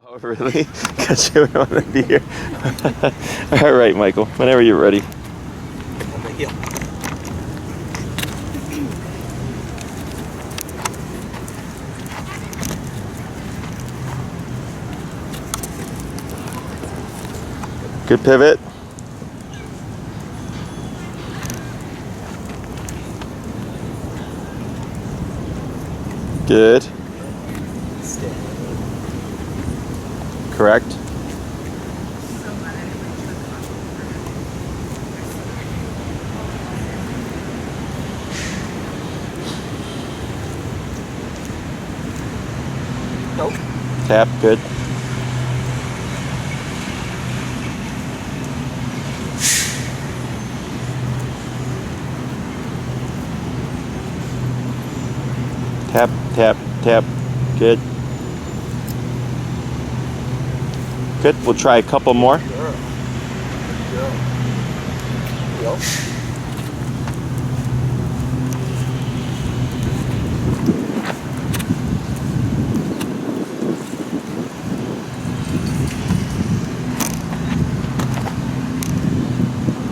Oh, really? Because you want to be here. All right, Michael, whenever you're ready. On the hill. Good pivot. Good. Correct. Nope. Tap, good. Tap, tap, tap, good. Good, we'll try a couple more. Sure. Yep.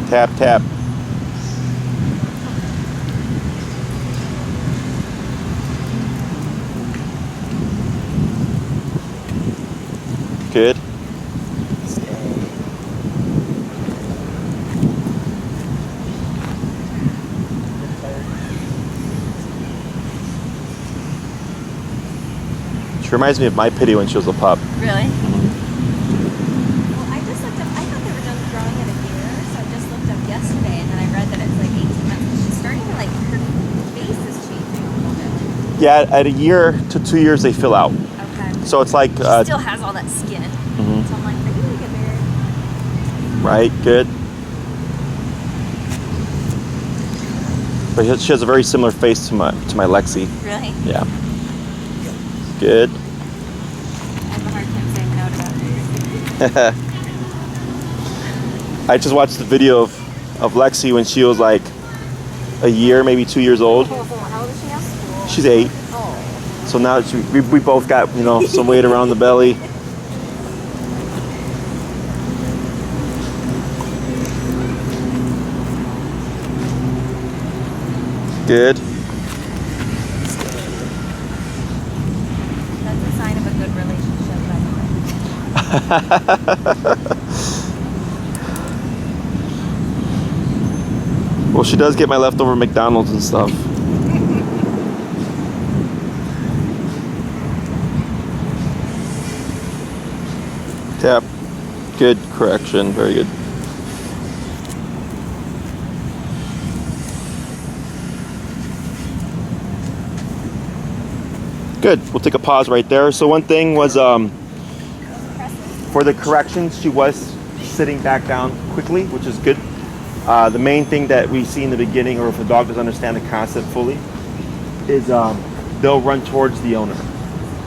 Tap, tap. Good. She reminds me of my Pity when she was a pup. Really? Well, I just looked up, I thought they were done growing at a year, so I just looked up yesterday and then I read that it's like 18 months. She's starting to her face is changing a little bit. Yeah, at a year to 2 years they fill out. Okay. So it's like... She still has all that skin. Mhm. So I'm like, are you going to get married? Right, good. But she has a very similar face to my Lexi. Really? Yeah. Good. I have a hard time saying no to that. I just watched the video of Lexi when she was like a year, maybe 2 years old. How old is she now? She's 8. Oh. So now we both got, some weight around the belly. Good. That's a sign of a good relationship, by the way. Well, she does get my leftover McDonald's and stuff. Tap. Good correction. Very good. Good. We'll take a pause right there. So one thing was for the corrections, she was sitting back down quickly, which is good. The main thing that we see in the beginning, or if a dog doesn't understand the concept fully, is they'll run towards the owner,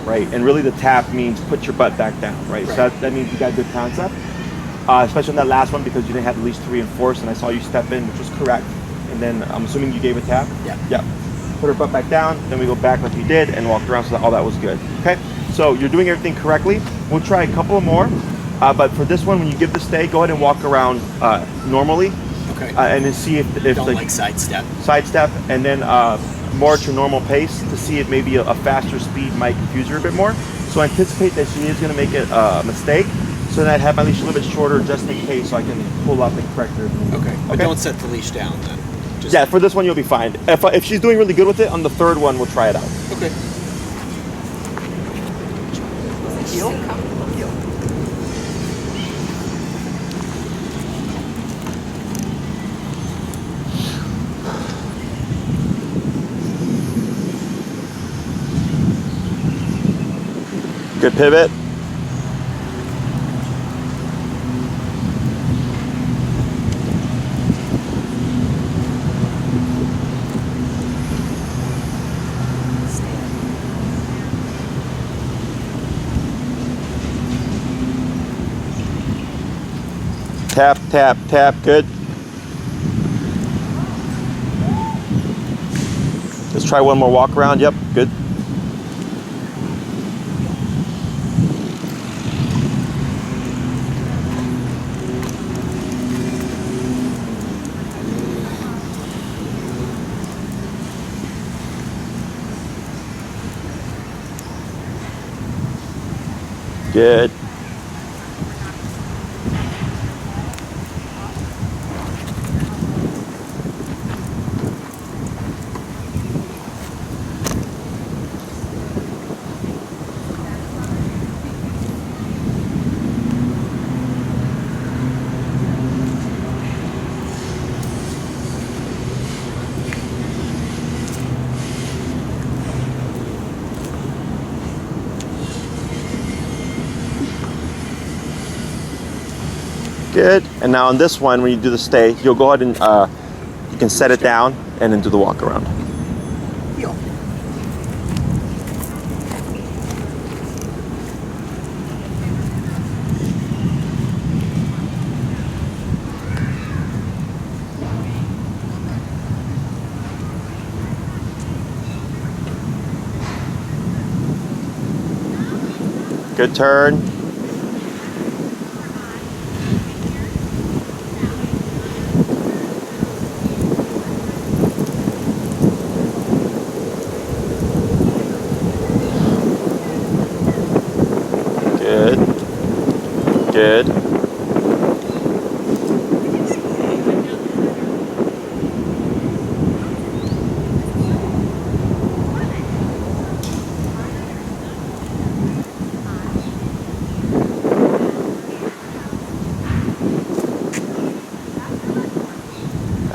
right? And really the tap means put your butt back down, right? So that means you got a good concept, especially on that last one because you didn't have at least 3 and 4, and I saw you step in, which was correct. And then I'm assuming you gave a tap? Yeah. Yeah. Put her butt back down, then we go back like you did and walked around, so that all that was good. Okay, so you're doing everything correctly. We'll try a couple more, but for this one, when you give the stay, go ahead and walk around normally. Okay. And then see if Don't like sidestep. Sidestep, and then more at your normal pace to see if maybe a faster speed might confuse her a bit more. So anticipate that she is going to make a mistake, so that I have my leash a little bit shorter just in case, so I can pull up and correct her. Okay. But don't set the leash down then. Just... Yeah, for this one you'll be fine. If she's doing really good with it, on the 3rd one we'll try it out. Okay. Heel? Heel. Good pivot. Tap, tap, tap, good. Let's try one more walk around, yep, good. Good. Good. And now on this one, when you do the stay, you'll go ahead and you can set it down and then do the walk around. Heel. Good turn. Good. Good.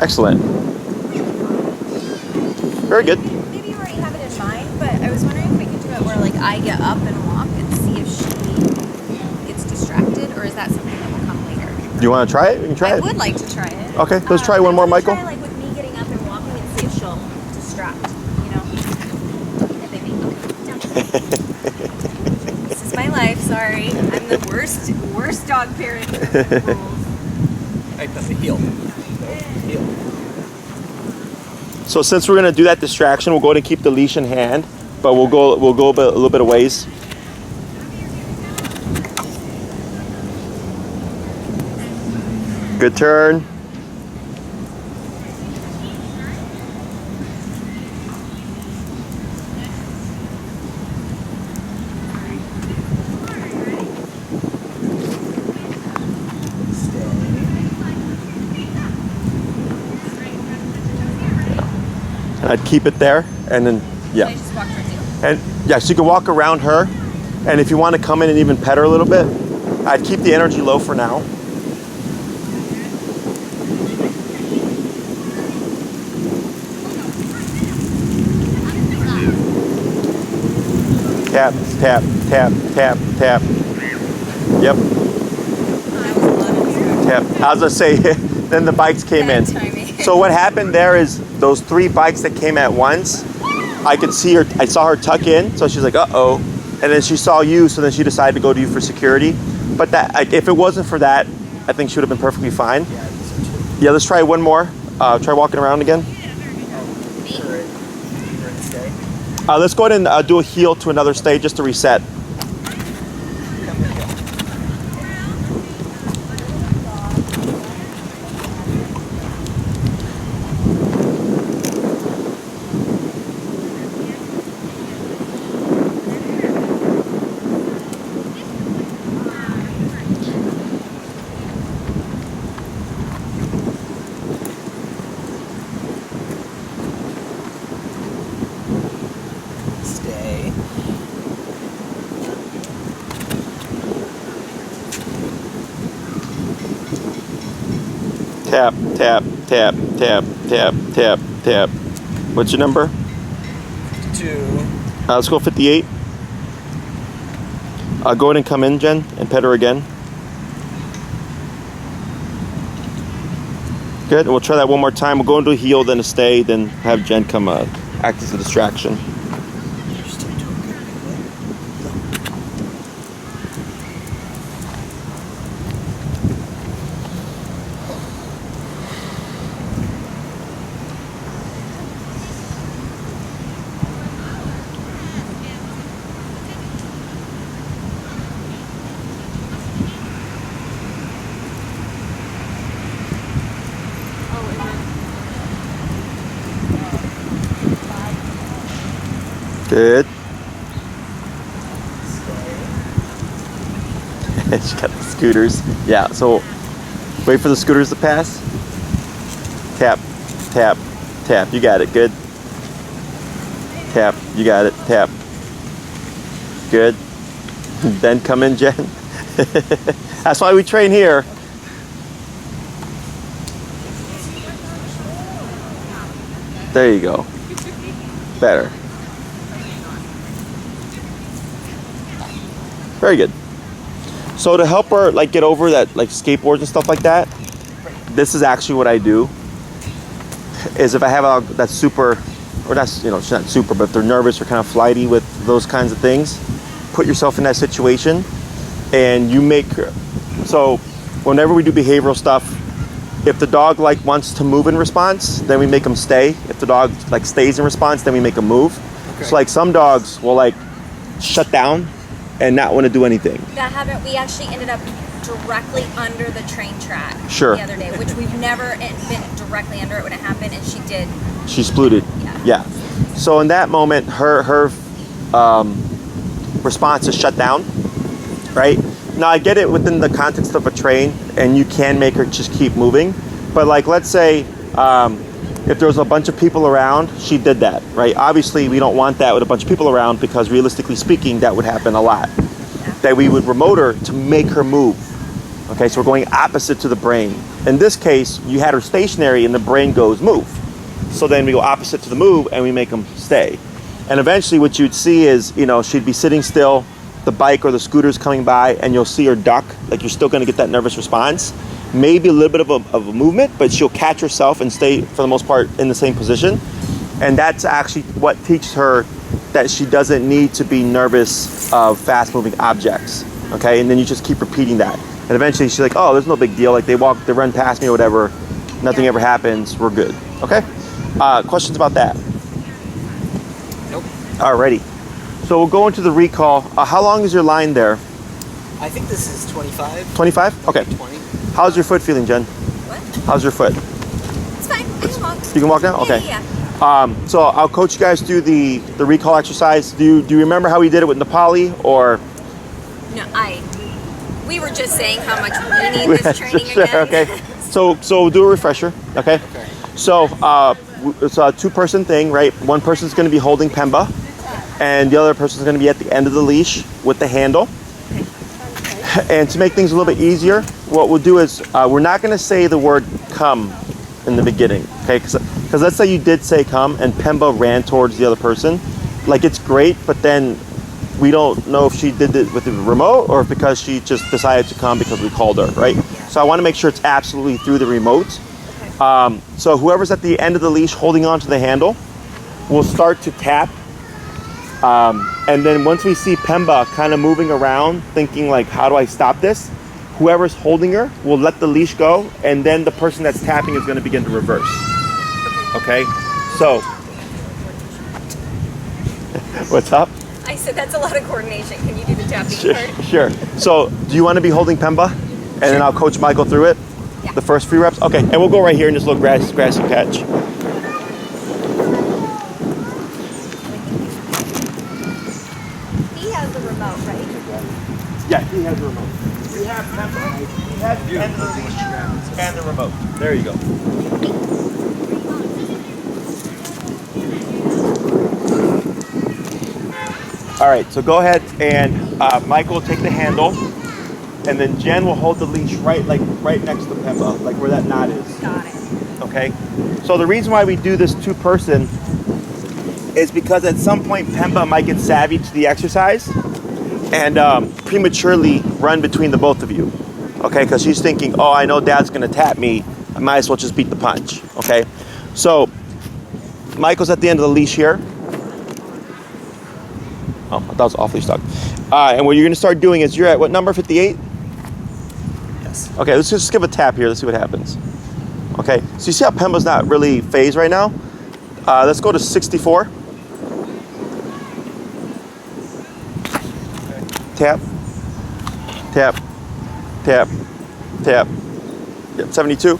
Excellent. Very good. Maybe you already have it in mind, but I was wondering if we could do it where like I get up and walk and see if she gets distracted, or is that something that will come later? Do you want to try it? We can try I it. would like to try it. Okay, let's try one more, I wanna Michael. Try, like with me getting up and walking and see if she'll distract. You know. Yeah, baby. Okay. Down. This is my life. Sorry, I'm the worst dog parent. Rules. I put the heel. Heel. So since we're gonna do that distraction, we'll go ahead and keep the leash in hand, but we'll go a little bit of ways. Good turn. And I'd keep it there, and then I just walked towards you. and yeah, so you can walk around her, and if you want to come in and even pet her a little bit, I'd keep the energy low for now. Tap, tap, tap, tap, tap. Yep, That was a lot of distraction. tap. I was gonna say, then the bikes came in. Bad timing. So what happened there is those 3 bikes that came at once, I could see her, I saw her tuck in, so she's like, uh-oh. And then she saw you, so then she decided to go to you for security. But that, if it wasn't for that, I think she would have been perfectly fine. Yeah, these are two. Yeah, let's try one more. Try walking around again. For a stay. Let's go ahead and do a heel to another stage just to reset. Come with heel. Stay. Tap, tap, tap, tap, tap, tap, tap. What's your number? 2. Let's go 58. Go ahead and come in, Jen, and pet her again. Good. We'll try that one more time. We'll go into a heel, then a stay, then have Jen come act as a distraction. You're still doing good. Good. Stay. She got the scooters. Yeah, so wait for the scooters to pass. Tap, tap, tap. You got it. Good. Tap. You got it. Tap. Good. Then come in, Jen. That's why we train here. There you go. Better. Very good. So to help her like get over that, like skateboards and stuff like that, this is actually what I do. Is if I have a that's super, or that's, you know, she's not super, but if they're nervous or kind of flighty with those kinds of things, put yourself in that situation, and you make her. So whenever we do behavioral stuff, if the dog like wants to move in response, then we make them stay. If the dog like stays in response, then we make them move. Okay. So like some dogs will like shut down and not want to do anything. That happened. We actually ended up directly under the train track the other day, which we've never been directly under it when it happened, and she did. She splooted. Yeah. So in that moment, her response is shut down, right? Now I get it within the context of a train, and you can make her just keep moving. But like, let's say if there was a bunch of people around, she did that, right? Obviously, we don't want that with a bunch of people around, because realistically speaking, that would happen a lot. Yeah. That we would remote her to make her move. Okay, so we're going opposite to the brain. In this case, you had her stationary and the brain goes move. So then we go opposite to the move and we make them stay. And eventually what you'd see is, you know, she'd be sitting still, the bike or the scooter's coming by, and you'll see her duck. Like, you're still gonna get that nervous response. Maybe a little bit of a movement, but she'll catch herself and stay, for the most part, in the same position. And that's actually what teaches her that she doesn't need to be nervous of fast-moving objects, okay? And then you just keep repeating that. And eventually she's like, oh, there's no big deal. Like, they run past me or whatever. Nothing ever happens. We're good, okay? Questions about that? Nope. Alrighty. So we'll go into the recall. How long is your line there? I think this is 25. 25? Okay. 20. How's your foot feeling, Jen? What? How's your foot? It's fine. I can walk. You can walk now? Okay. Yeah. So I'll coach you guys through the recall exercise. Do you remember how we did it with Nepali, or? No, we were just saying how much we need this training Sure, again. okay. So we'll do a refresher, okay? Okay. So it's a two-person thing, right? One person's going to be holding Pemba, and the other person's going to be at the end of the leash with the handle. And to make things a little bit easier, what we'll do is we're not going to say the word come in the beginning, okay? Because let's say you did say come and Pemba ran towards the other person. Like, it's great, but then we don't know if she did it with the remote or if because she just decided to come because we called her, right? So I want to make sure it's absolutely through the remote. So whoever's at the end of the leash holding on to the handle will start to tap. And then once we see Pemba kind of moving around, thinking like, how do I stop this? Whoever's holding her will let the leash go, and then the person that's tapping is going to begin to reverse. Okay? So, what's up? I said that's a lot of coordination. Can you do the tapping part? Sure. So, do you want to be holding Pemba? And then I'll coach Michael through it? Yeah. The first 3 reps? Okay, and we'll go right here in this little grassy patch. He has the remote, right? Yeah, he has the remote. We have Pemba. He has the end of the leash and the remote. There you go. All right, so go ahead and Michael will take the handle, and then Jen will hold the leash right next to Pemba, like where that knot is. Got it. Okay. So the reason why we do this 2-person is because at some point Pemba might get savvy to the exercise and prematurely run between the both of you. Okay, because she's thinking, oh, I know Dad's gonna tap me. I might as well just beat the punch. Okay. So Michael's at the end of the leash here. Oh, I thought it was awfully stuck. And what you're going to start doing is you're at what number, 58? Yes. Okay, let's just give a tap here. Let's see what happens. Okay, so you see how Pemba's not really phased right now? Let's go to 64. Tap, tap, tap, tap. Yep, 72.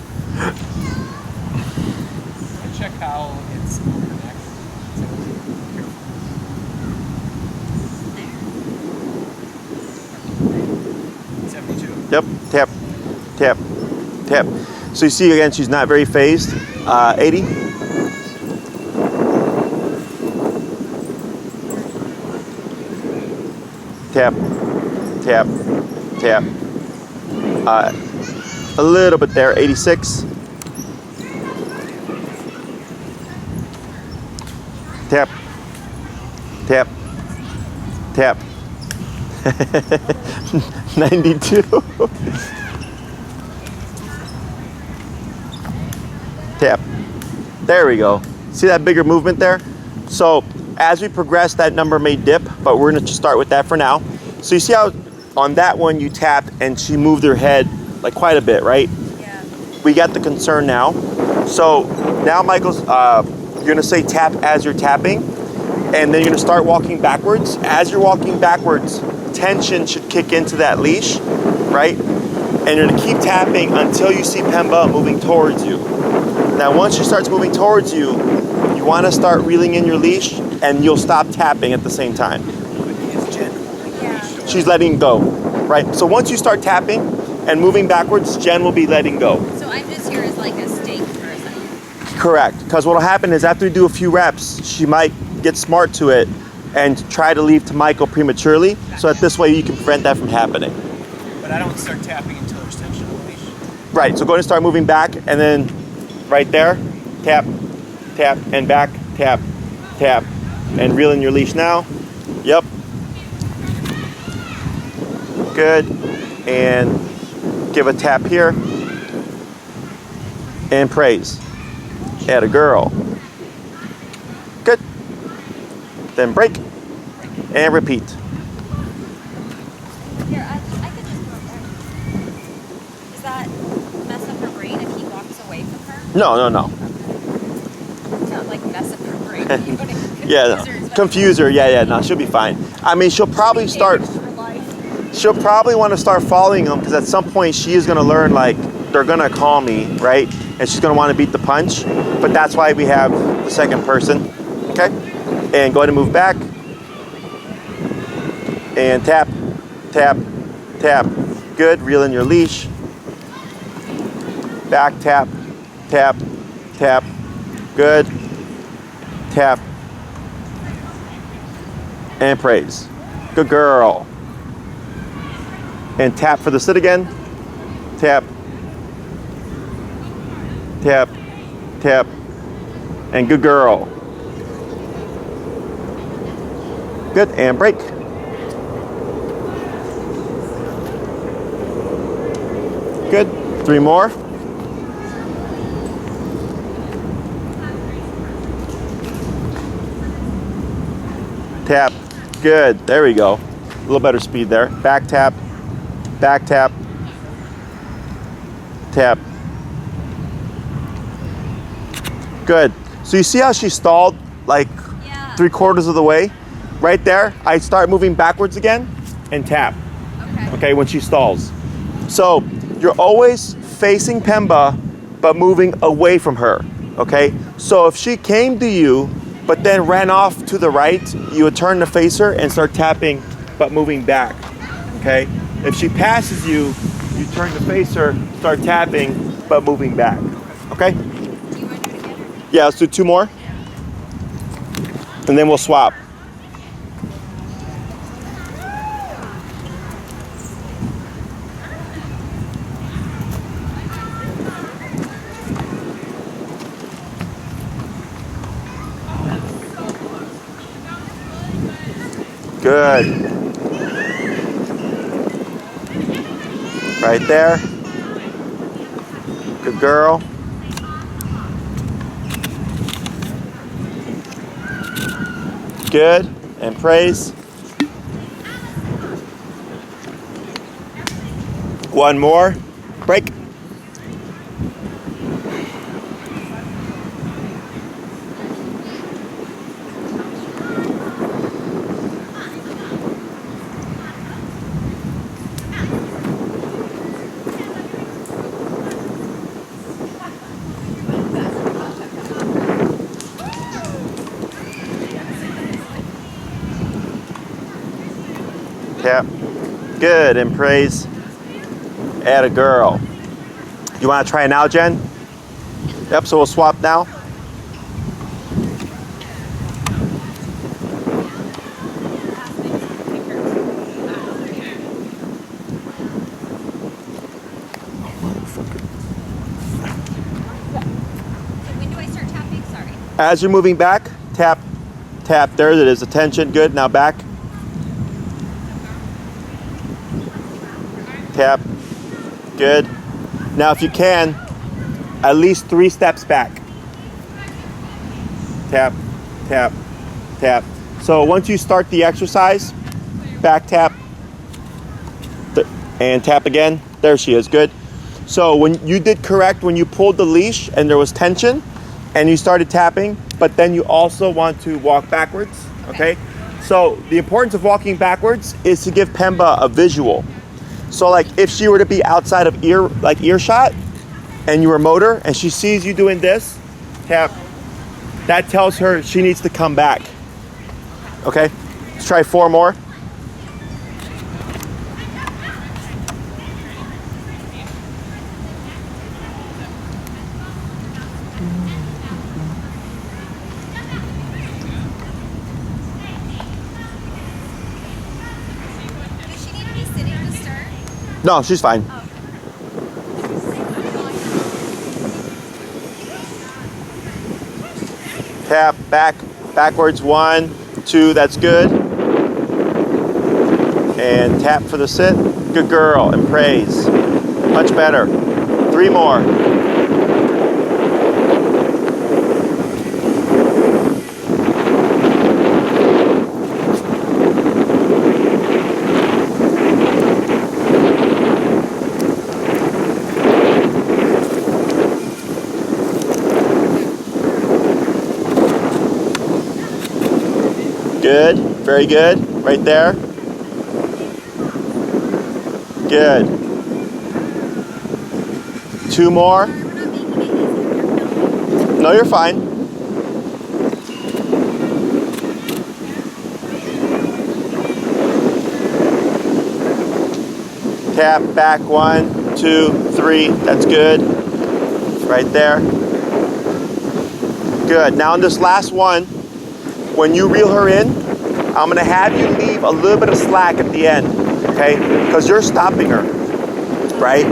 Check how it's on your neck. 72. Yep, tap, tap, tap. So you see again, she's not very phased. 80. Tap, tap, tap. A little bit there, 86. Tap, tap, tap. 92. Tap. There we go. See that bigger movement there? So as we progress, that number may dip, but we're gonna just start with that for now. So you see how on that one you tapped and she moved her head like quite a bit, right? Yeah. We got the concern now. So now Michael's, you're gonna say tap as you're tapping, and then you're gonna start walking backwards. As you're walking backwards, tension should kick into that leash, right? And you're gonna keep tapping until you see Pemba moving towards you. Now, once she starts moving towards you, you wanna start reeling in your leash and you'll stop tapping at the same time. Yeah. She's letting go, right? So once you start tapping and moving backwards, Jen will be letting go. So I'm just here as like a stake for a second. Correct, because what'll happen is after we do a few reps, she might get smart to it and try to leave to Michael prematurely, so that this way you can prevent that from happening. But I don't start tapping until there's tension on the leash. Right, so go ahead and start moving back, and then right there, tap, tap, and back, tap, tap, and reel in your leash now. Yep. Good, and give a tap here, and praise. Atta girl. Good. Then break, and repeat. Here, I could just go up there. Does that mess up her brain if he walks away from her? No, no, no. Not like mess up her brain. You wouldn't Yeah, no. Confuse her. Yeah, no, she'll be fine. I mean, she'll probably start. She'll probably want to start following them because at some point she is going to learn like they're going to call me, right? And she's going to want to beat the punch. But that's why we have the second person. Okay? And go ahead and move back. And tap, tap, tap. Good. Reel in your leash. Back, tap, tap, tap. Good. Tap. And praise. Good girl. And tap for the sit again. Tap. Tap. Tap. And good girl. Good, and break. Good, 3 more. Tap, good, there we go. A little better speed there. Back tap, tap. Good. So you see how she stalled like 3/4 of the way? Right there, I start moving backwards again and tap. Okay, when she stalls. So you're always facing Pemba, but moving away from her, okay? So if she came to you, but then ran off to the right, you would turn to face her and start tapping, but moving back, okay? If she passes you, you turn to face her, start tapping, but moving back, okay? Yeah, let's do 2 more. And then we'll swap. Good. Right there. Good girl. Good. And praise. 1 more. Break. Tap. Good, and praise. Atta girl. You want to try it now, Jen? Yep, so we'll swap now. When do I start tapping? Sorry. As you're moving back, tap, tap. There it is. Attention. Good. Now back. Tap. Good. Now, if you can, at least 3 steps back. Tap, tap, tap. So once you start the exercise, back tap, and tap again. There she is. Good. So when you did correct, when you pulled the leash and there was tension, and you started tapping, but then you also want to walk backwards. Okay. So the importance of walking backwards is to give Pemba a visual. So like if she were to be outside of earshot and you were motor and she sees you doing this, tap, that tells her she needs to come back. Okay, let's try 4 more. Does she need to be sitting to start? No, she's fine. Oh. Tap, backwards, 1, 2, that's good. And tap for the sit. Good girl, and praise. Much better. 3 more. Good, very good, right there. Good. 2 more. No, you're fine. Tap back, 1, 2, 3, that's good. Right there. Good, now on this last one, when you reel her in, I'm gonna have you leave a little bit of slack at the end, okay? Because you're stopping her, right?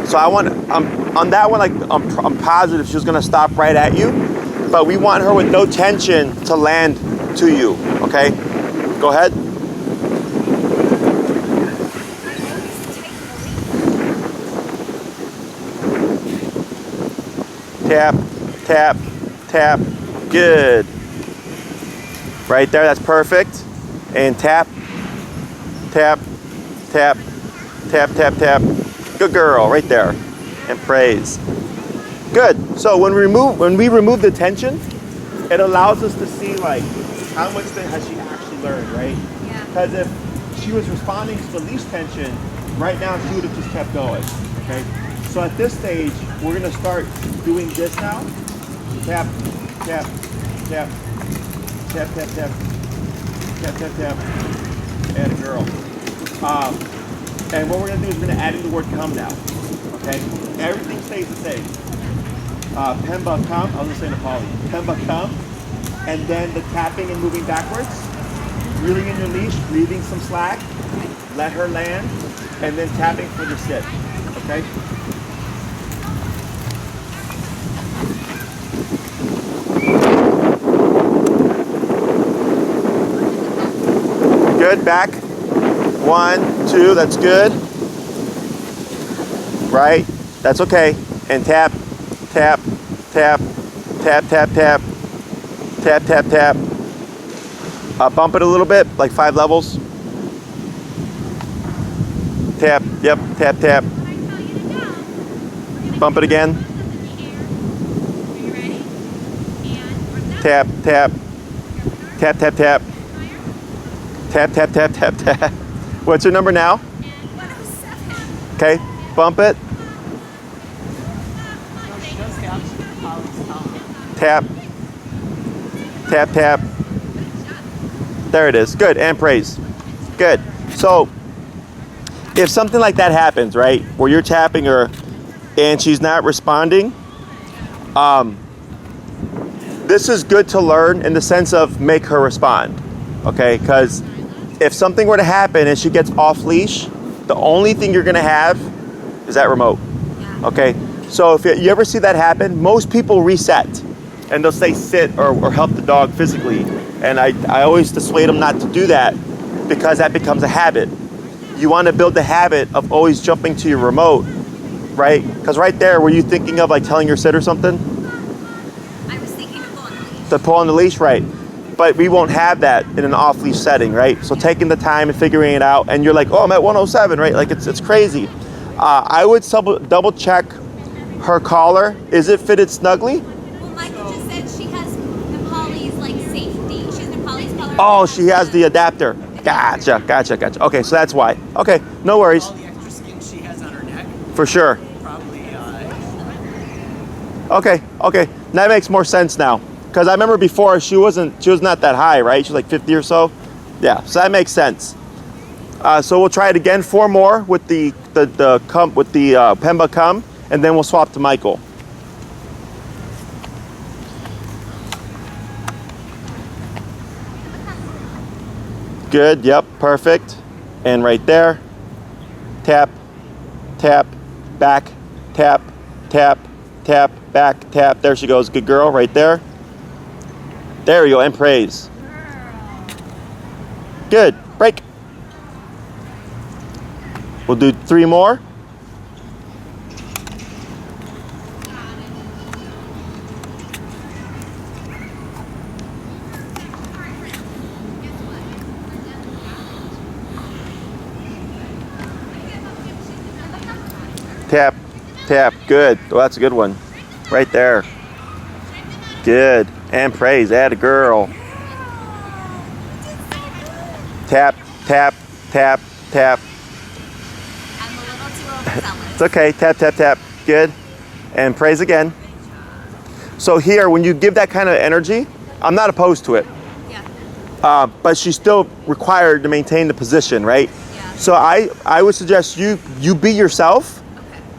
So I want, on that one, like I'm positive she's gonna stop right at you, but we want her with no tension to land to you, okay? Go ahead. Tap, tap, tap, good. Right there, that's perfect. And tap, tap, tap, tap, tap, tap. Good girl, right there. And praise. Good. So when we remove the tension, it allows us to see like how much has she actually learned, right? Yeah. Because if she was responding to the leash tension, right now she would have just kept going. Okay. So at this stage, we're gonna start doing this now. Tap, tap, tap. Tap, tap, tap, tap, tap, tap, and a girl. And what we're gonna do is we're gonna add in the word come now, okay? Everything stays the same. Pemba come, I was gonna say Nepali. Pemba come, and then the tapping and moving backwards, reeling in your leash, leaving some slack, let her land, and then tapping for the sit, okay? Good, back. 1, 2, that's good. Right, that's okay. And tap, tap, tap, tap, tap, tap, tap, tap, tap. Bump it a little bit, like 5 levels. Tap, yep, tap, tap. Bump it again. Tap, tap, tap, tap, tap. Tap, tap, tap, tap, tap. What's your number now? 107. Okay, bump it. Tap. Tap, tap. There it is. Good, and praise. Good. So, if something like that happens, right, where you're tapping her and she's not responding, this is good to learn in the sense of make her respond, okay? Because if something were to happen and she gets off leash, the only thing you're gonna have is that remote, okay? So if you ever see that happen, most people reset and they'll say sit or help the dog physically. And I always dissuade them not to do that because that becomes a habit. You want to build the habit of always jumping to your remote, right? Because right there, were you thinking of like telling her sit or something? I was thinking of pulling the leash. To pull on the leash, right? But we won't have that in an off-leash setting, right? So taking the time and figuring it out, and you're like, oh, I'm at 107, right? Like it's crazy. I would double check her collar. Is it fitted snugly? Well, Michael just said she has Nepalese like safety. She has Nepalese color. Oh, she has the adapter. Gotcha. Okay, so that's why. Okay, no worries. All the extra skin she has on her neck, For sure. probably. Okay. That makes more sense now. Because I remember before she was not that high, right? She was like 50 or so. Yeah, so that makes sense. So we'll try it again. 4 more with the Pemba come, and then we'll swap to Michael. Good. Yep. Perfect. And right there. Tap, tap, back, tap, tap, tap, back, tap. There she goes. Good girl. Right there. There we go. And praise. Good. Break. We'll do 3 more. Tap, tap. Good. Oh, that's a good one. Right there. Good. And praise. Add a girl. Tap, tap, tap, tap. I'm a little too overzealous. It's okay. Tap, tap, tap. Good. And praise again. So here, when you give that kind of energy, I'm not opposed to it. Yeah. But she's still required to maintain the position, right? Yeah. So I would suggest you be yourself,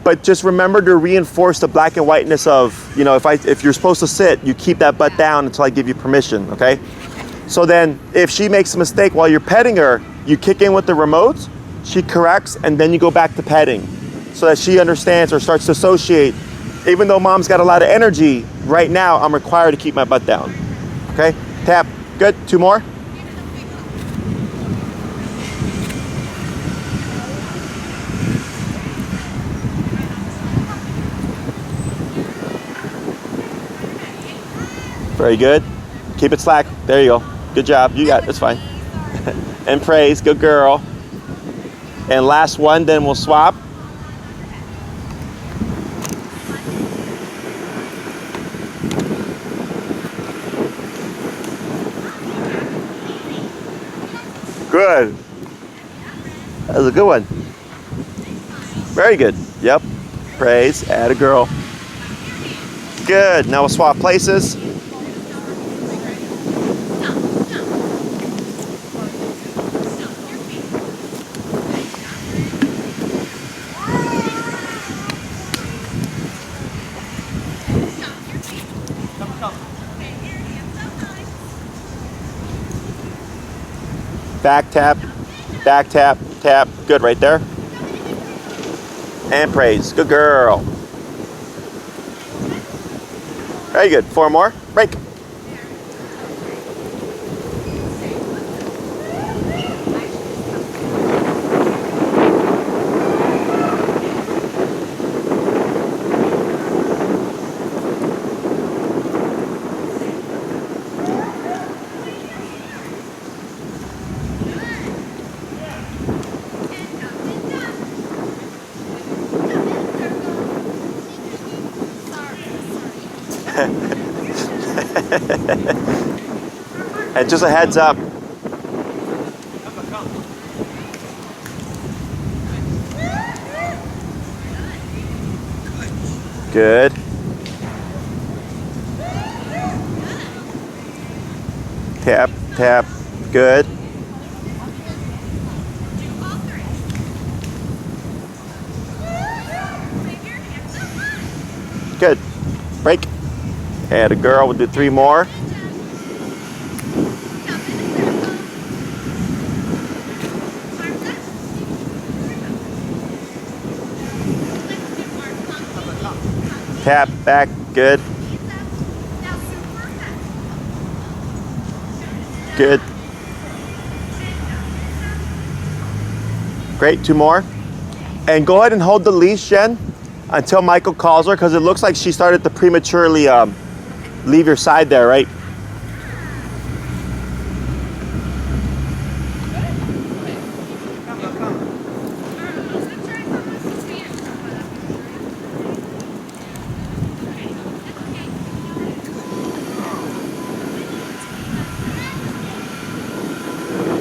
but just remember to reinforce the black and whiteness of, you know, if you're supposed to sit, you keep that butt down until I give you permission, okay? So then if she makes a mistake while you're petting her, you kick in with the remote, she corrects, and then you go back to petting so that she understands or starts to associate. Even though mom's got a lot of energy, right now I'm required to keep my butt down, okay? Tap, good, 2 more. Very good. Keep it slack. There you go. Good job. You got it. It's fine. And praise. Good girl. And last one, then we'll swap. Good. That was a good one. Very good. Yep. Praise. Add a girl. Good. Now we'll swap places. Back tap, tap. Good, right there. And praise. Good girl. Very good. 4 more. Break. And just a heads up. Good. Tap, tap. Good. Good. Break. And a girl, we'll do 3 more. Tap, back, good. Good. Great, 2 more. And go ahead and hold the leash, Jen, until Michael calls her, because it looks like she started to prematurely leave your side there, right?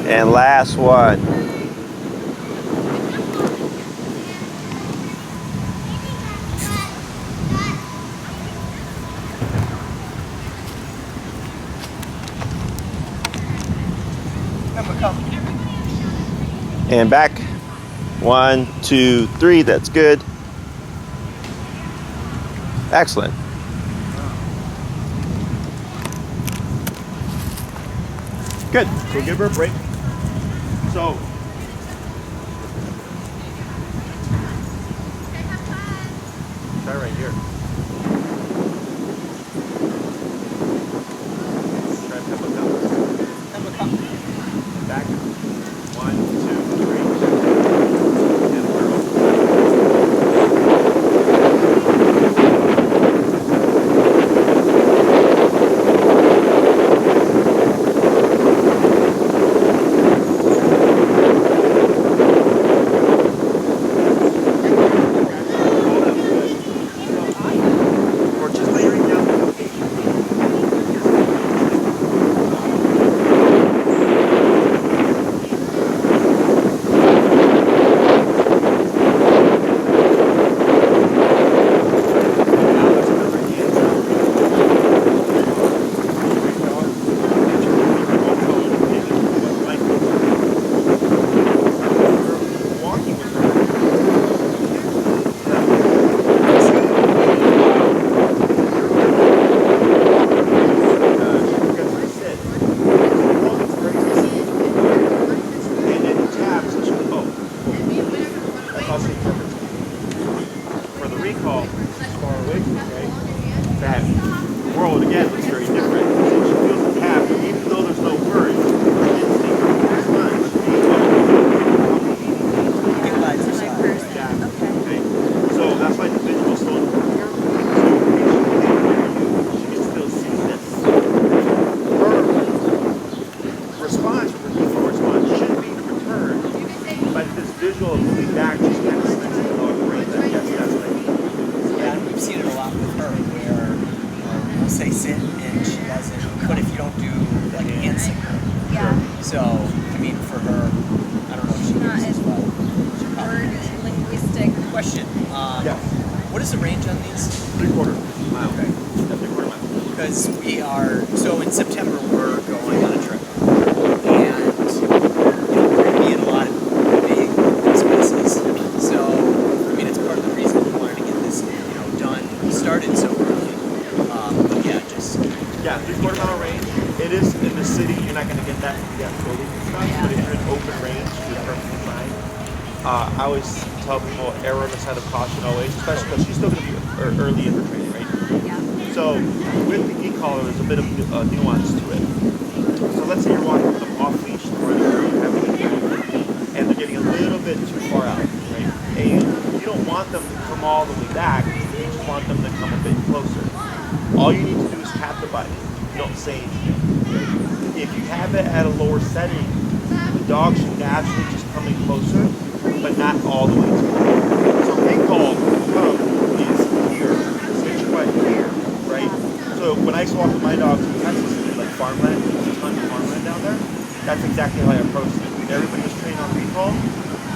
And last one. And back. 1, 2, 3. That's good. Excellent. Good. So give her a break. So try right here. Try Pemba cup. Back. 1, 2, 3. And through. I always tell people err on the side of caution always, especially because she's still going to be early in her training, right? Yeah. So with the e-collar, there's a bit of nuance to it. So let's say you're walking them off leash, running very heavily, and they're getting a little bit too far out, right? And you don't want them to come all the way back. You just want them to come a bit closer. All you need to do is tap the button. You don't say anything. If you have it at a lower setting, the dog should naturally just come in closer, but not all the way to the So recall come is here. Sit your butt here, right? So when I used to walk with my dogs in Texas, like farmland, there's a ton of farmland down there. That's exactly how I approached it. Everybody was trained on recall.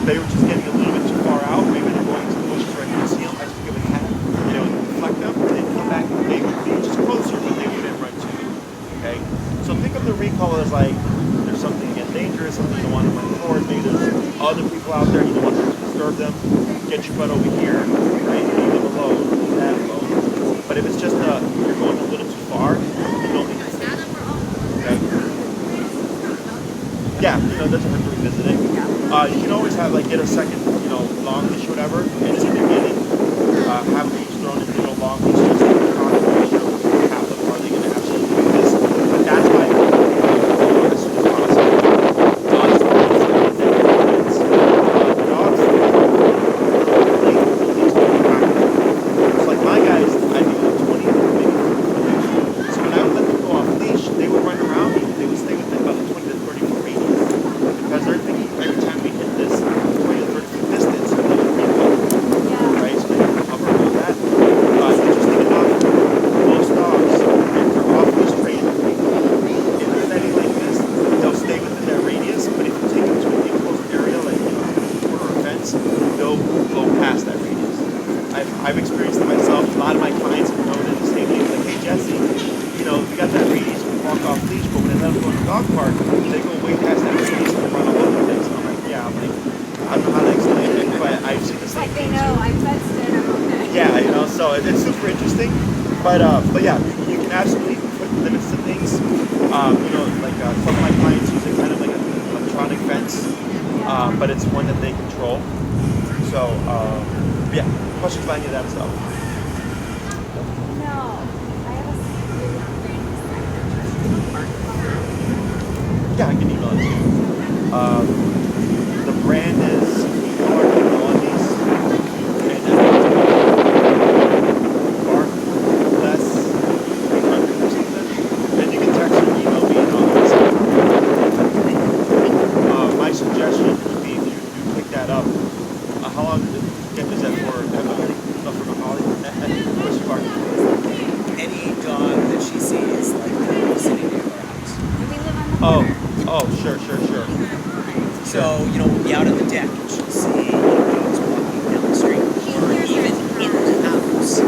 They were just getting a little bit too far out. Maybe they're going to the bushes where I couldn't see them. I just give a tap, and it would deflect them, and they'd come back. They would be just closer, but they wouldn't run to me. Okay? So think of the recall as like there's something again dangerous, something you don't want to run towards. Maybe there's other people out there, you don't want to disturb them. Get your butt over here, right? Leave them alone, leave that alone. But if it's just you're going a little too far, you don't need to stay. Okay. Yeah, it doesn't hurt to revisit it. You can always have get a second, long leash or whatever, and in the beginning, have leash thrown into a long leash just to make sure half of are they going to actually do this. But that's why as soon as possible, dogs don't want to get their confidence. Dogs, it's like my guys, I do 20 maybe 30. So when I would let them go off leash, they would run around me. They would stay within about the 20 to 30 foot radius. Because they're thinking every time we hit this 20 to 30 foot distance, they're going to right? So they have to cover all that. Interesting enough, most dogs, if they're off leash trained, in a setting like this, they'll stay within their radius, but if you take them to an enclosed area, like a corner or a fence, they'll go past that radius. I've experienced it myself. A lot of my clients have known the same thing. Like, hey Jesse, we got that radius, we walk off leash, but when they let them go to the dog park, they go way past that radius and run all over the place. And I'm like, yeah, I don't know how to explain it, but I've seen the same Like they thing know, too. I touched it, I'm okay. Yeah, so it's super interesting. But yeah, you can absolutely put limits to things. Like some of my clients use it kind of like an electronic fence, but it's one that they control. So yeah, questions about any of that stuff? No, I have a super young friend who's like, Yeah, I can email it to you. The brand is Car Technologies, and Bark Less 300 or something. And you can text or email me and all that stuff. My suggestion would be if you do pick that up, how long is that for? For Holly? Where's Bark? Any dog that she sees, like sitting near our house. we live on the corner. Oh, sure. So, we'll be out on the deck and she'll see dogs walking down the street. Or even in the house.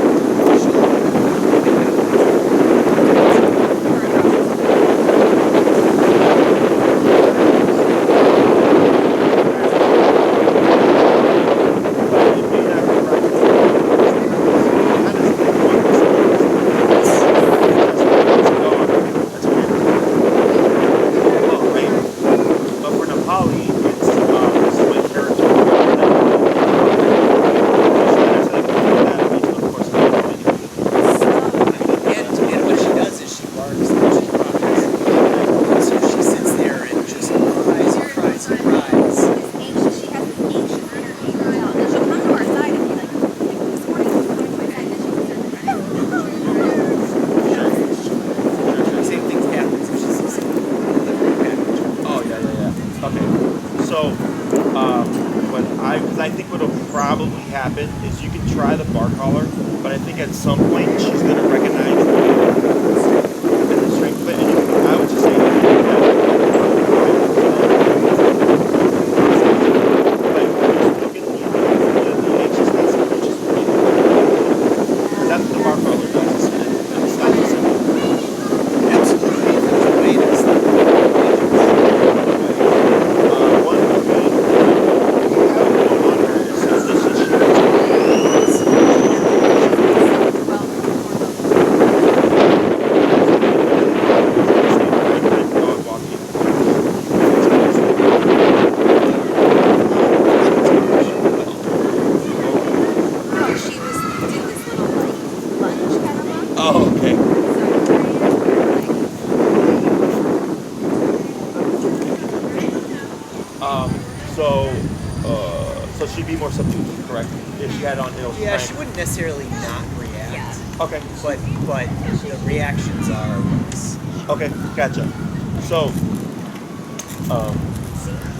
And what she does is she barks and she cries. So she sits there and just cries and cries and cries. She has this anxious energy. And she'll come to our side and be like this morning she's coming to my side and Same thing happens if she sees a delivery package. Oh, yeah. Okay. So, because I think what'll probably happen is you can try the bar collar, but I think at some point she's going to recognize the strength of it. And I would just say, that's what the bar collar does. It's not just Absolutely. The way it is. one of the things we have going on here is since this is dog walking. oh, she did this little like lunge kind of walk. Oh, okay. So she'd be more subdued, correct? If she had on ill Yeah, strength. she wouldn't necessarily not react. Yeah. Okay. But the reactions are worse. Okay, gotcha. So,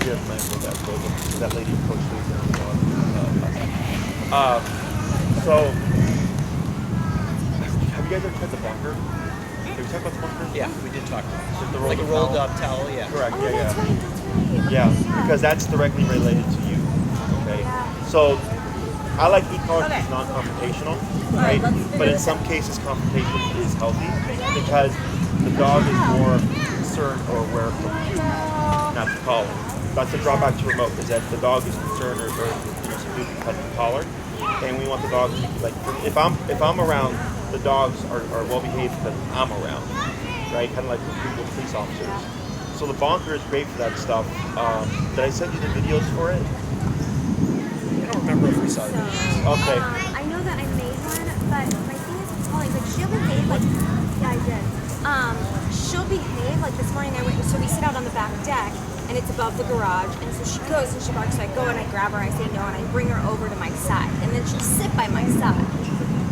yeah, that lady coach so, have you guys ever tried the bunker? Have you talked about the bunker? Yeah, we did talk about it. Just the Like a rolled up towel, yeah. Correct. Oh, that's right. Yeah, because that's directly related to you. Okay. So, I like e-collars because it's non-confrontational, right? But in some cases, confrontation is healthy because the dog is more concerned or aware of you, not the collar. That's the drawback to remote, is that the dog is concerned or subdued because of the collar, and we want the dog to like. If I'm around the dogs are well behaved because I'm around, right? Kind of like people, police officers. So the bonker is great for that stuff. Did I send you the videos for it? I don't remember if we saw it. Okay. I know that I made one, but my thing is with Polly, like she'll behave like, yeah, I did. She'll behave like this morning. So we sit out on the back deck, and it's above the garage, and so she goes and she barks. So I go and I grab her, I say no, and I bring her over to my side, and then she'll sit by my side.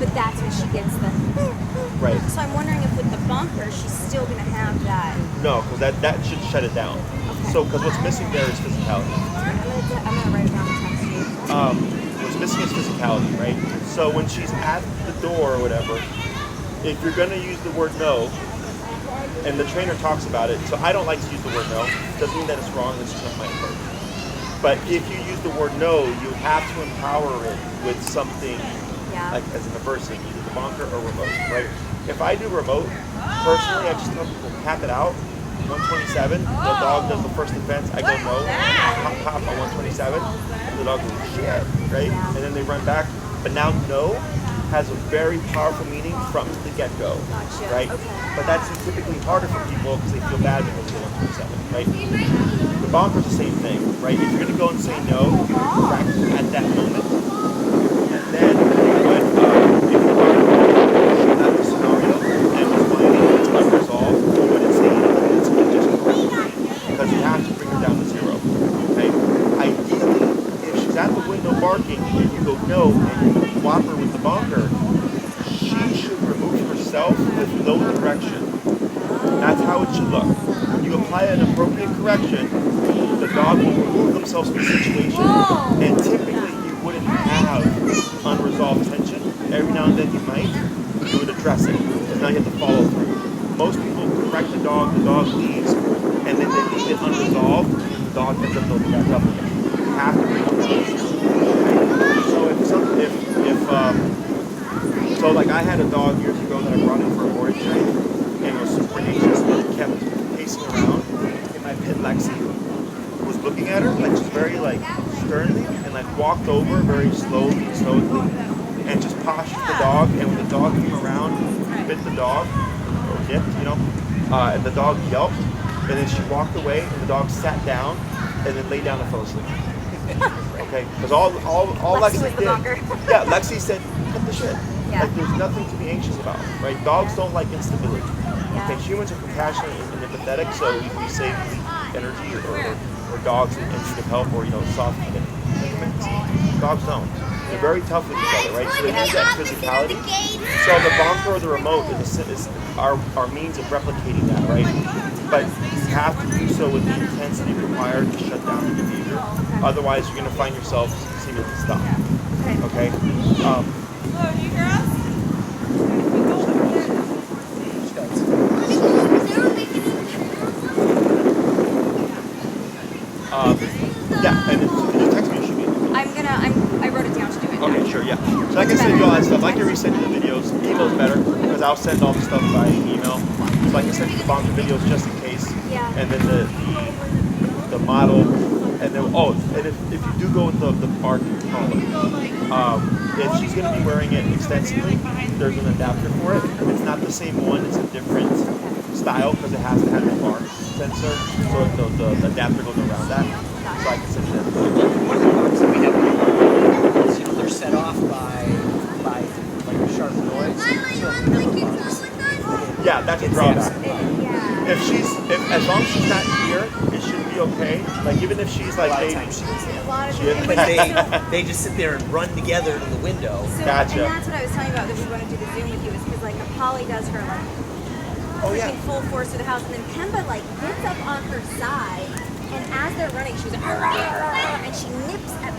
But that's when she gets the. Right. So I'm wondering if with the bonker, she's still gonna have that. No, because that should shut it down. Okay. So, because what's missing there is physicality. I'm gonna write it down and text you. What's missing is physicality, right? So when she's at the door or whatever, if you're gonna use the word no, and the trainer talks about it, so I don't like to use the word no. Doesn't mean that it's wrong. It's just not my approach. But if you use the word no, you have to empower it with something. Yeah. Like as in the person, either the bonker or remote, right? If I do remote, personally, I just tell people cap it out. 127, the dog does the first defense, I go no, pop on 127, and the dog goes shit, right? And then they run back. But now no has a very powerful meaning from the get-go, Gotcha. right? Okay. But that's typically harder for people because they feel bad because they go 127, right? The bonker's the same thing, right? If you're gonna go and say no, you practice at that moment. And then when if you are at the scenario and was finding it's unresolved, you wouldn't say anything. It's just because you have to bring her down to zero. Okay. Ideally, if she's at the window barking and you go no and you whop her with the bonker, she should remove herself with no correction. That's how it should look. When you apply an appropriate correction, the dog will remove themselves from the situation, and typically you wouldn't have unresolved tension. Every now and then you might, you would address it. Because now you have to follow through. Most people correct the dog leaves, and then they leave it unresolved, and the dog ends up building back up again. You have to bring it down. So like I had a dog years ago that I brought in for a boarding train, and it was super anxious, and he kept pacing around, and my pit Lexi was looking at her, like just very like sternly, and like walked over very slowly and stoically, and just postured the dog, and when the dog came around, bit the dog, or dipped, and the dog yelped, and then she walked away, and the dog sat down, and then lay down and fell asleep. Okay, because all Lexi was the did, bonker. yeah, Lexi said, cut the shit. Yeah. Like there's nothing to be anxious about, right? Dogs don't like instability. Yeah. Okay, humans are compassionate and empathetic, so we save energy or dogs and need of help or soft sentiments. Dogs don't. They're very tough with each other, right? So they use that physicality. So the bonker or the remote is our means of replicating that, right? But you have to do so with the intensity required to shut down the behavior. Otherwise, you're going to find yourself seeming to stop. Okay? Hello, you girls? Yeah, and can you text me or shoot me? I wrote it down to do it. Okay, sure, yeah. So I can send you all that stuff. I can resend you the videos. Email's better because I'll send all the stuff by email. So I can send you the bonker videos just in case. Yeah. And then the model. And then, and if you do go with the barking collar, if she's going to be wearing it extensively, there's an adapter for it. It's not the same one, it's a different style because it has to have the bark sensor. So the adapter goes around that. So I can send you that. One of the dogs that we have, they're set off by like a sharp noise. So Yeah, that's a drawback. Yeah. As long as she's not here, it should be okay. Like even if she's like a lot of maybe. times she was A lot of She- people- but they just sit there and run together to the window. So, Gotcha. And that's what I was telling you about that we want to do the Zoom with you is because like Polly does her like pushing full force through the house, and then Pemba like gets up on her side, and as they're running, she's like, "Arr, arr, arr," and she nips at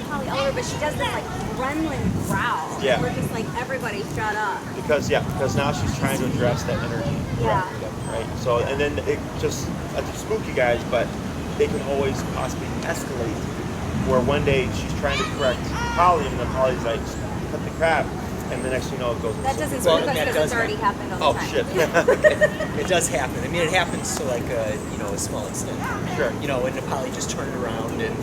Polly all over, but she does this like gremlin growl. Yeah. And we're just like, everybody shut up. Because now she's trying to address that energy. Yeah. Right. So and then it just to spook you guys, but they can always possibly escalate. Where one day she's trying to correct Polly, and then Polly's like, cut the crap, and the next thing you know it goes. That doesn't Well, spook us that because does it's already happened all the time. shit. It does happen. I mean, it happens to like a small extent. Sure. And Polly just turned around and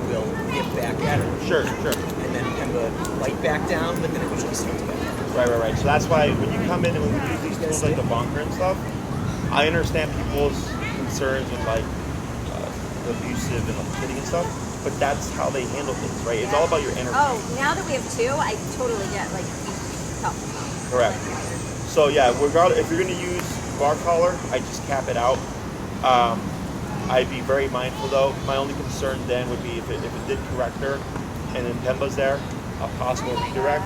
will get back at her. Sure. And then Pemba might back down, but then eventually starts back. Right. So that's why when you come in and when we use these tools like the bonker and stuff, I understand people's concerns with like the abusive and like hitting and stuff, but that's how they handle things, right? It's all about your energy. Oh, now that we have two, I totally get like help. Correct. So yeah, regardless, if you're going to use bar collar, I just cap it out. I'd be very mindful though. My only concern then would be if it did correct her, and then Pemba's there, a possible redirect.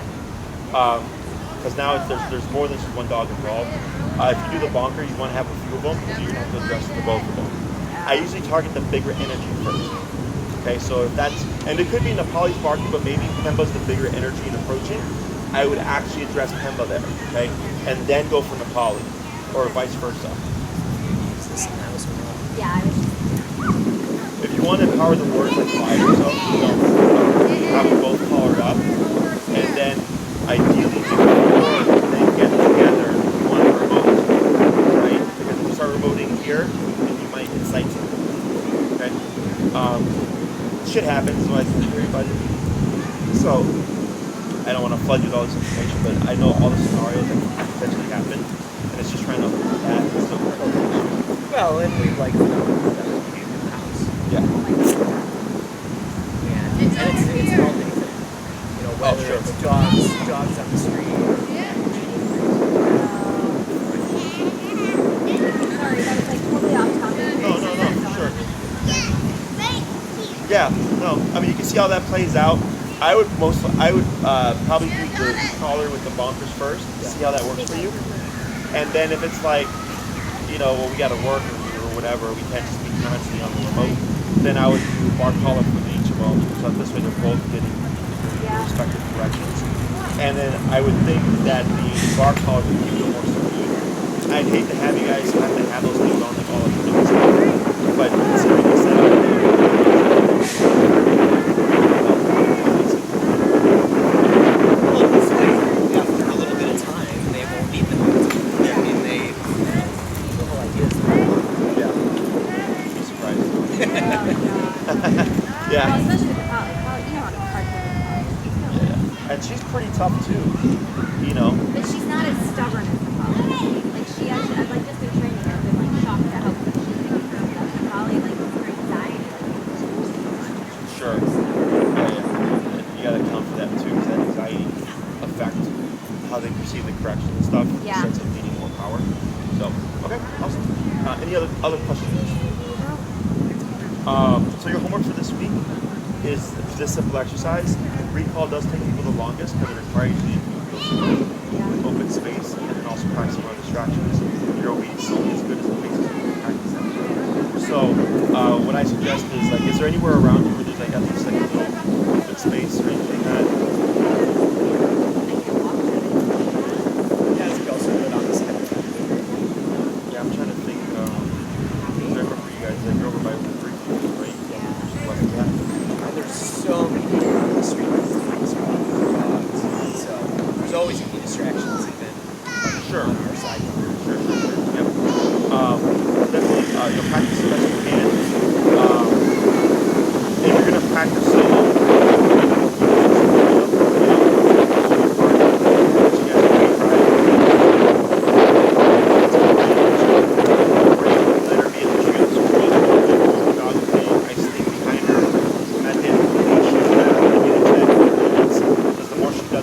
Because now there's more than just one dog involved. If you do the bonker, you want to have a few of them, so you're going to have to address the both of them. I usually target the bigger energy first. Okay, so if that's, and it could be Nepali's barking, but maybe Pemba's the bigger energy in approaching, I would actually address Pemba there, okay? And then go for Nepali, or vice versa. Yeah, I was just, If you want to empower the words like fire yourself, have them both collared up, and then ideally before they get together, you want to remote, right? Because if you start remoting here, then you might incite something, okay? Shit happens, so I can worry about it. So, I don't want to flood you with all this information, but I know all the scenarios that can potentially happen, and it's just trying to avoid that. So, Well, and we like to know that we're in the house. yeah. And it's all anything. You know, whether sure. it's dogs on the street. sorry, that was like totally off topic. No, sure. Yeah, no. I mean, you can see how that plays out. I would probably do the collar with the bonkers first, see how that works for you. And then if it's like, you know, well, we got to work or whatever, we can't just be constantly on the remote, then I would do bar collar for each of them. So this way they're both getting their respective directions. And then I would think that the bar collar would keep it more subdued. I'd hate to have you guys have those things on like all the time. But considering the setup, After a little bit of time, they won't need them. I mean, the whole idea is yeah, you'd be surprised. Well, Yeah. especially with the college. You know how hard it is. And she's pretty tough too, you know. But she's not as stubborn as the college. Like she actually, I've like just been training her. I've been like shocked at how quick she's taking care of that. Probably like her anxiety. Sure. Yeah. You gotta account for that too, because that anxiety affects how they perceive the correction and stuff. Yeah. It starts needing more power. So, okay, awesome. Any other questions? So your homework for this week is this simple exercise. Recall does take people the longest because it requires you to use open space and then also practicing on distractions. Your obedience is only as good as the basis of your practice. So what I suggest is there anywhere around you where there's like at least like a little open space or anything like that? Yeah, it's also good on the side. Yeah, I'm trying to think. I remember for you guys, like you're over by the three, right? Yeah. There's so many people on the street these days, dogs. So there's always going to be distractions even Sure. on our side. Sure. Yep. Definitely, you'll practice the best you can. If you're gonna practice solo,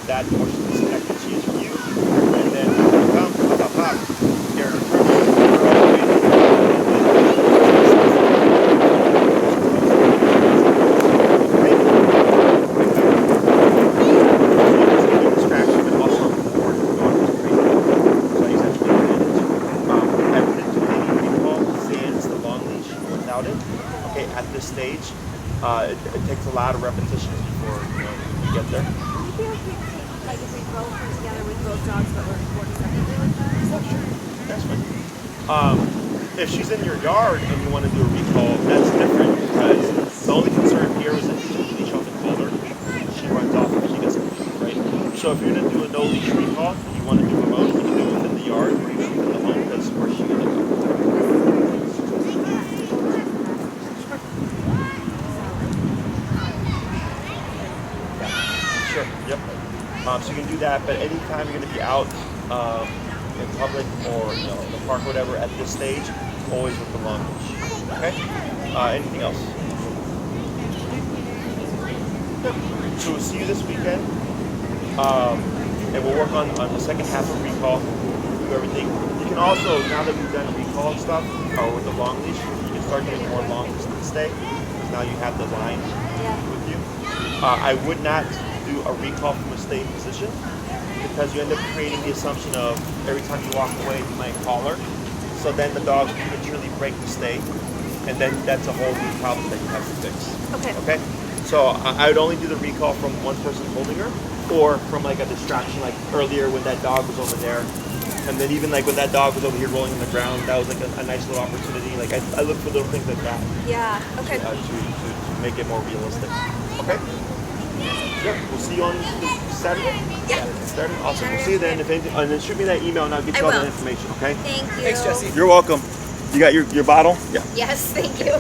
that, the more she's disconnected she is from you. And then distraction, but also reward going to crazy. So I use that to my advantage. I wouldn't do any recall sans the long leash without it. Okay, at this stage, it takes a lot of repetitions before you get there. Would it be okay to, like, if we both were together with both dogs, but we're recording separately with them? That's fine. If she's in your yard and you want to do a recall, that's different because the only concern here is that you take the leash off the collar, she runs off if she gets confused, right? So if you're going to do a no leash recall, you want to do remote, you can do it within the yard or even within the home because where's she going to go? Sure. Yep. So you can do that, but anytime you're going to be out in public or in the park or whatever at this stage, always with the long leash. Okay? Anything else? Good. So we'll see you this weekend, and we'll work on the second half of recall, do everything. You can also, now that we've done recall and stuff, or with the long leash, you can start getting more long distance stay, because now you have the line with you. I would not do a recall from a stay position, because you end up creating the assumption of every time you walk away, you might call her. So then the dogs prematurely break the stay, and then that's a whole new problem that you have to fix. Okay? So I would only do the recall from one person holding her, or from like a distraction, like earlier when that dog was over there. And then even like when that dog was over here rolling on the ground, that was like a nice little opportunity. Like I look for little things like that. Yeah. Okay. To make it more realistic. Okay? Yep. We'll see you on Saturday? Yeah. Saturday? Awesome. We'll see you then. If anything, and then shoot me that email and I'll get you all that information, okay? Thank you. Thanks, Jesse. You're welcome. You got your bottle? Yeah. Yes, thank you.